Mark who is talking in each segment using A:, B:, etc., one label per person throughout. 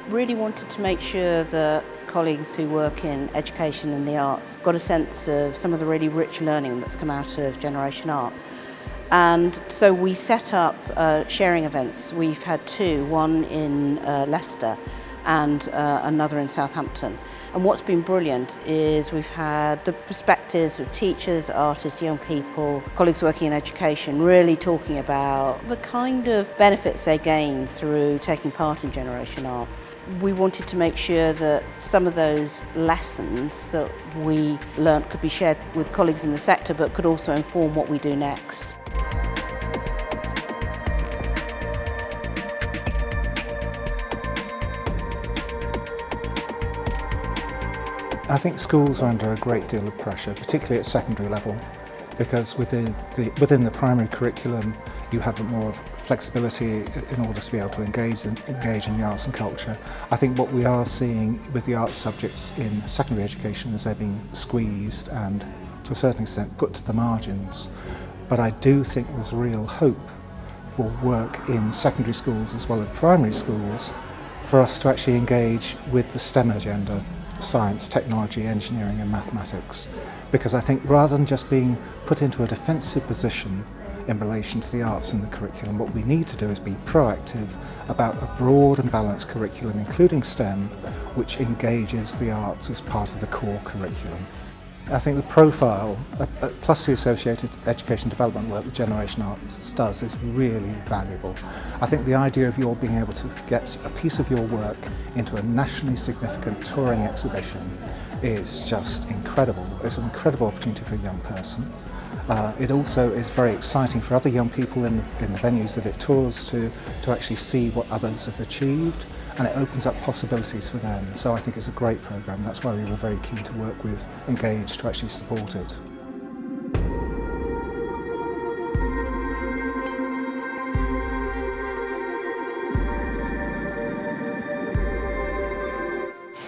A: really wanted to make sure that colleagues who work in education and the arts got a sense of some of the really rich learning that's come out of Generation Art. And so we set up sharing events. We've had two, one in Leicester and another in Southampton. And what's been brilliant is we've had the perspectives of teachers, artists, young people, colleagues working in education, really talking about the kind of benefits they gain through taking part in Generation Art. We wanted to make sure that some of those lessons that we learnt could be shared with colleagues in the sector, but could also inform what we do next.
B: I think schools are under a great deal of pressure, particularly at secondary level, because within the primary curriculum you have more flexibility in order to be able to engage in the arts and culture. I think what we are seeing with the arts subjects in secondary education is they're being squeezed and to a certain extent put to the margins. But I do think there's real hope for work in secondary schools as well as primary schools for us to actually engage with the STEM agenda. Science, technology, engineering and mathematics, because I think rather than just being put into a defensive position in relation to the arts and the curriculum, what we need to do is be proactive about a broad and balanced curriculum, including STEM, which engages the arts as part of the core curriculum. I think the profile, plus the associated education development work that Generation Arts does, is really valuable. I think the idea of you being able to get a piece of your work into a nationally significant touring exhibition is just incredible. It's an incredible opportunity for a young person. It also is very exciting for other young people in the venues that it tours to actually see what others have achieved, and it opens up possibilities for them. So I think it's a great programme. That's why we were very keen to work with Engage to actually support it.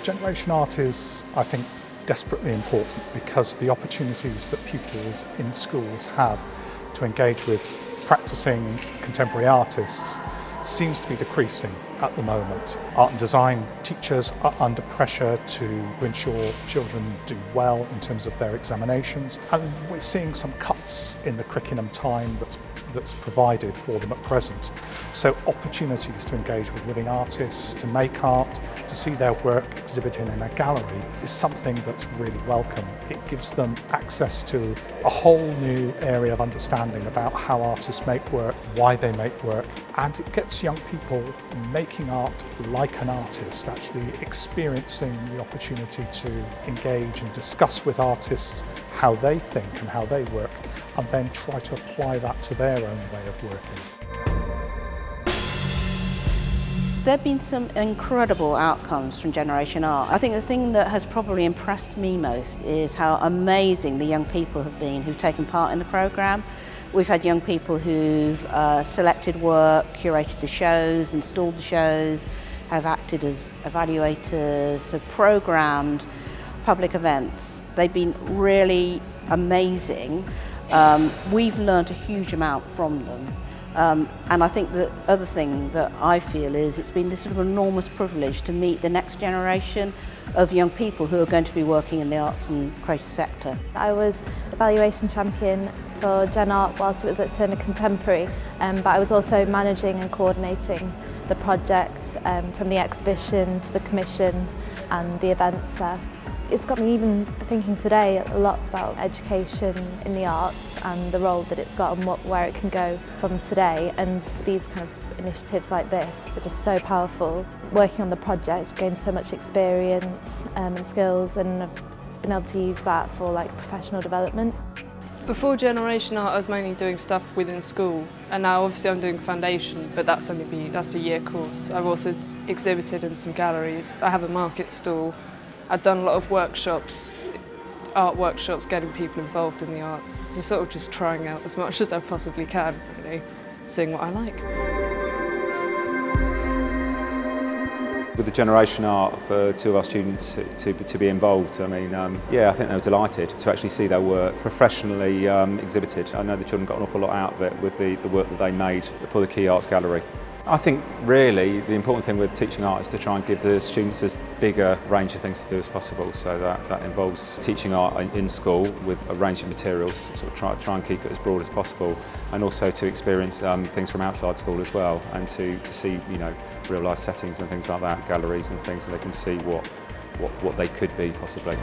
C: Generation Art is, I think, desperately important because the opportunities that pupils in schools have to engage with practicing contemporary artists seems to be decreasing at the moment. Art and design teachers are under pressure to ensure children do well in terms of their examinations, and we're seeing some cuts in the curriculum time that's provided for them at present. So opportunities to engage with living artists, to make art, to see their work exhibited in a gallery is something that's really welcome. It gives them access to a whole new area of understanding about how artists make work, why they make work, and it gets young people making art like an artist, actually experiencing the opportunity to engage and discuss with artists how they think and how they work, and then try to apply that to their own way of working.
A: There have been some incredible outcomes from Generation Art. I think the thing that has probably impressed me most is how amazing the young people have been who've taken part in the programme. We've had young people who've selected work, curated the shows, installed the shows, have acted as evaluators, have programmed public events. They've been really amazing. We've learnt a huge amount from them. And I think the other thing that I feel is it's been this sort of enormous privilege to meet the next generation of young people who are going to be working in the arts and creative sector.
D: I was evaluation champion for Gen Art whilst it was at Turner Contemporary, but I was also managing and coordinating the project from the exhibition to the commission and the events there. It's got me even thinking today a lot about education in the arts and the role that it's got and where it can go from today, and these kind of initiatives like this are just so powerful. Working on the project, I've gained so much experience and skills, and I've been able to use that for professional development.
E: Before Generation Art I was mainly doing stuff within school, and now obviously I'm doing foundation, but that's a year course. I've also exhibited in some galleries. I have a market stall. I've done a lot of workshops, art workshops, getting people involved in the arts. So sort of just trying out as much as I possibly can, really, seeing what I like.
F: With the Generation Art, for two of our students to be involved, I mean, yeah, I think they were delighted to actually see their work professionally exhibited. I know the children got an awful lot out of it with the work that they made for the Quay Arts Gallery. I think really the important thing with teaching art is to try and give the students as big a range of things to do as possible. So that involves teaching art in school with a range of materials, sort of try and keep it as broad as possible, and also to experience things from outside school as well, and to see, you know, real life settings and things like that, galleries and things, so they can see what they could be possibly.